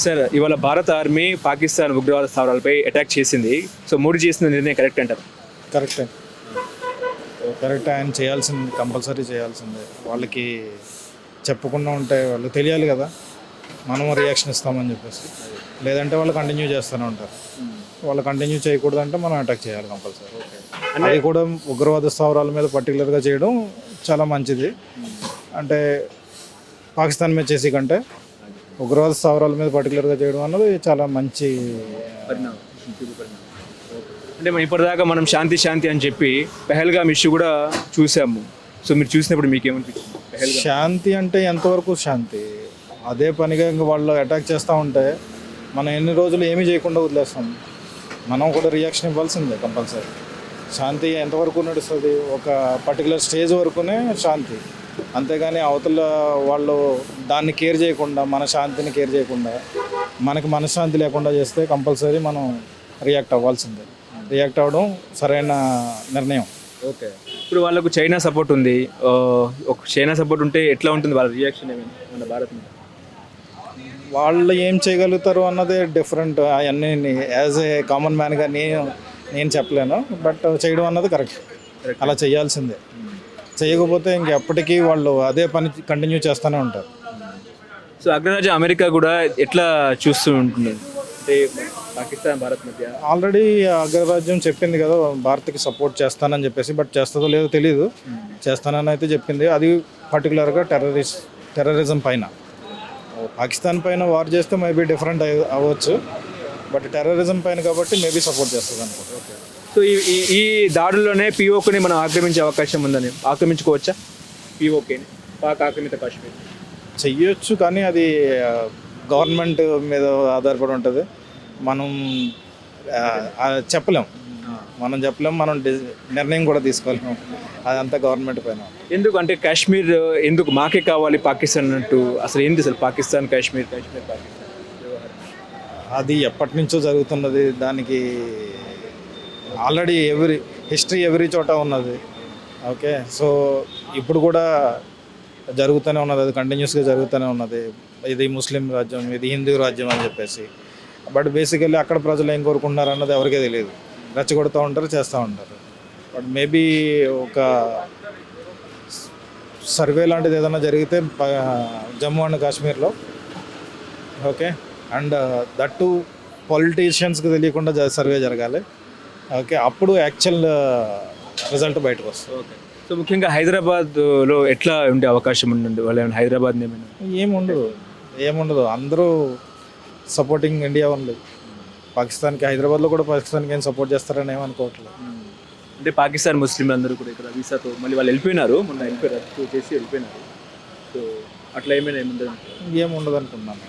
Sir ఇవాళ భారత army Pakistan ఉగ్రవాద స్థావరాలపై అటాక్ చేసింది. సో మోడీ చేసిన నిర్ణయం కరెక్ట్ అంటారు? కరెక్టే కరెక్ట్ ఆయన చేయాల్సింది, కంపల్సరీ చేయాల్సిందే. వాళ్ళకి చెప్పకుండా ఉంటే వాళ్ళు తెలియాలి కదా, మనము రియాక్షన్ ఇస్తామని చెప్పేసి. లేదంటే వాళ్ళు కంటిన్యూ చేస్తూనే ఉంటారు. వాళ్ళు కంటిన్యూ చేయకూడదంటే మనం అటాక్ చేయాలి కంపల్సరీ. అది కూడా ఉగ్రవాద స్థావరాల మీద పర్టికులర్గా చేయడం చాలా మంచిది. అంటే పాకిస్తాన్ మీద చేసి కంటే ఉగ్రవాద స్థావరాల మీద పర్టికులర్గా చేయడం అన్నది చాలా మంచి పరిణామం. అంటే మనం ఇప్పటిదాకా మనం శాంతి శాంతి అని చెప్పి పెహల్గామ్ ఇష్యూ కూడా చూసాము. సో మీరు చూసినప్పుడు మీకు ఏమనిపించింది? శాంతి అంటే ఎంతవరకు శాంతి? అదే పనిగా ఇంక వాళ్ళు అటాక్ చేస్తూ ఉంటే మనం ఎన్ని రోజులు ఏమీ చేయకుండా వదిలేస్తాం. మనం కూడా రియాక్షన్ ఇవ్వాల్సిందే కంపల్సరీ. శాంతి ఎంతవరకు నడుస్తుంది? ఒక పర్టికులర్ స్టేజ్ వరకునే శాంతి. అంతేగాని అవతల వాళ్ళు దాన్ని కేర్ చేయకుండా, మన శాంతిని కేర్ చేయకుండా, మనకి మనశ్శాంతి లేకుండా చేస్తే కంపల్సరీ మనం రియాక్ట్ అవ్వాల్సిందే. రియాక్ట్ అవ్వడం సరైన నిర్ణయం. ఓకే, ఇప్పుడు వాళ్ళకు చైనా సపోర్ట్ ఉంది. ఒక చైనా సపోర్ట్ ఉంటే ఎట్లా ఉంటుంది వాళ్ళ రియాక్షన్ ఏమైనా మన భారత్ మీద? వాళ్ళు ఏం చేయగలుగుతారు అన్నదే డిఫరెంట్. అవన్నీ యాజ్ ఏ కామన్ మ్యాన్గా నేను చెప్పలేను. బట్ చేయడం అన్నది కరెక్ట్. అలా చేయాల్సిందే. చేయకపోతే ఇంకెప్పటికీ వాళ్ళు అదే పని కంటిన్యూ చేస్తూనే ఉంటారు. సో అగ్రరాజ్యం అమెరికా కూడా ఎట్లా చూస్తూ ఉంటుంది అంటే పాకిస్తాన్ భారత్ మధ్య? ఆల్రెడీ అగ్రరాజ్యం చెప్పింది కదా భారత్కి సపోర్ట్ చేస్తానని చెప్పేసి. బట్ చేస్తుందో లేదో తెలియదు. చేస్తానని అయితే చెప్పింది. అది పర్టికులర్గా టెర్రరిజం పైన. పాకిస్తాన్ పైన వార్ చేస్తే మేబీ డిఫరెంట్ అవ్వచ్చు. బట్ టెర్రరిజం పైన కాబట్టి మేబీ సపోర్ట్ చేస్తుంది అనుకుంటా. సో ఈ దాడుల్లోనే పీఓకేని మనం ఆక్రమించే అవకాశం ఉందని, ఆక్రమించుకోవచ్చా పీఓకేని? పాక్ ఆక్రమిత కాశ్మీర్ చెయ్యొచ్చు, కానీ అది గవర్నమెంట్ మీద ఆధారపడి ఉంటుంది. మనం చెప్పలేం. మనం నిర్ణయం కూడా తీసుకోలేము. అదంతా గవర్నమెంట్ పైన. ఎందుకంటే కాశ్మీర్ ఎందుకు మాకే కావాలి పాకిస్తాన్ అన్నట్టు? అసలు ఏంటి అసలు పాకిస్తాన్ కాశ్మీర్ పాకిస్తాన్? అది ఎప్పటి నుంచో జరుగుతున్నది. దానికి ఆల్రెడీ హిస్టరీ ఎవరి చోట ఉన్నది. ఓకే, సో ఇప్పుడు కూడా జరుగుతూనే ఉన్నది. అది కంటిన్యూస్గా జరుగుతూనే ఉన్నది. ఇది ముస్లిం రాజ్యం, ఇది హిందూ రాజ్యం అని చెప్పేసి. బట్ బేసికల్లీ అక్కడ ప్రజలు ఏం కోరుకుంటున్నారు అన్నది ఎవరికే తెలియదు. రెచ్చగొడుతూ ఉంటారు, చేస్తూ ఉంటారు. బట్ మేబీ ఒక సర్వే లాంటిది ఏదైనా జరిగితే జమ్మూ అండ్ కాశ్మీర్లో, ఓకే, అండ్ దట్ టు పొలిటీషియన్స్కి తెలియకుండా సర్వే జరగాలి. ఓకే, అప్పుడు యాక్చువల్ రిజల్ట్ బయటకు వస్తుంది. ఓకే, సో ముఖ్యంగా హైదరాబాద్లో ఎట్లా ఉండే అవకాశం ఉండండి? వాళ్ళు ఏమైనా హైదరాబాద్ ఏముండదు. అందరూ సపోర్టింగ్ ఇండియా ఉంది. పాకిస్తాన్కి, హైదరాబాద్లో కూడా పాకిస్తాన్కి ఏం సపోర్ట్ చేస్తారని ఏమనుకోవట్లేదు. అంటే పాకిస్తాన్ ముస్లింలు అందరూ కూడా ఇక్కడ వీసాతో మళ్ళీ వాళ్ళు వెళ్ళిపోయినారు, మొన్న రద్దు చేసి వెళ్ళిపోయినారు. సో అట్లా ఏముండదు అనుకున్నాను.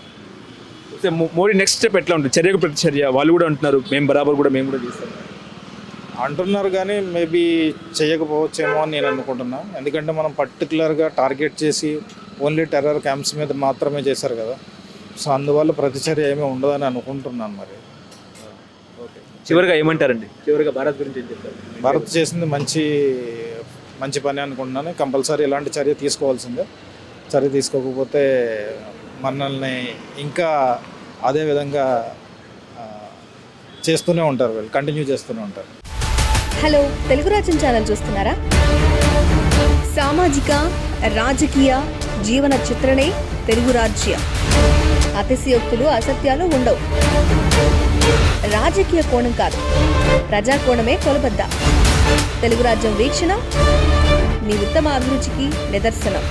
సో మోడీ నెక్స్ట్ స్టెప్ ఎట్లా ఉంటుంది? చర్యకు ప్రతిచర్య వాళ్ళు కూడా అంటున్నారు, మేము కూడా చేస్తాం అంటున్నారు. కానీ మేబీ చేయకపోవచ్చేమో అని నేను అనుకుంటున్నాను. ఎందుకంటే మనం పర్టికులర్గా టార్గెట్ చేసి ఓన్లీ టెర్రర్ క్యాంప్స్ మీద మాత్రమే చేశారు కదా. సో అందువల్ల ప్రతిచర్య ఏమీ ఉండదని అనుకుంటున్నాను. మరి చివరిగా ఏమంటారండి? చివరిగా భారత్ గురించి ఏం చెప్తారు? భారత్ చేసింది మంచి పని అనుకుంటున్నాను. కంపల్సరీ ఇలాంటి చర్య తీసుకోవాల్సిందే. చర్య తీసుకోకపోతే మనల్ని ఇంకా అదే విధంగా చేస్తూనే ఉంటారు, వీళ్ళు కంటిన్యూ చేస్తూనే ఉంటారు. హలో, తెలుగు రాజ్యం ఛానల్ చూస్తున్నారా? సామాజిక రాజకీయ జీవన చిత్రణే తెలుగు రాజ్యం. అతిశయోక్తులు, అసత్యాలు ఉండవు. రాజకీయ కోణం కాదు, ప్రజా కోణమే కొలబద్ద. తెలుగు రాజ్యం వీక్షణ మీ ఉత్తమ అభిరుచికి నిదర్శనం.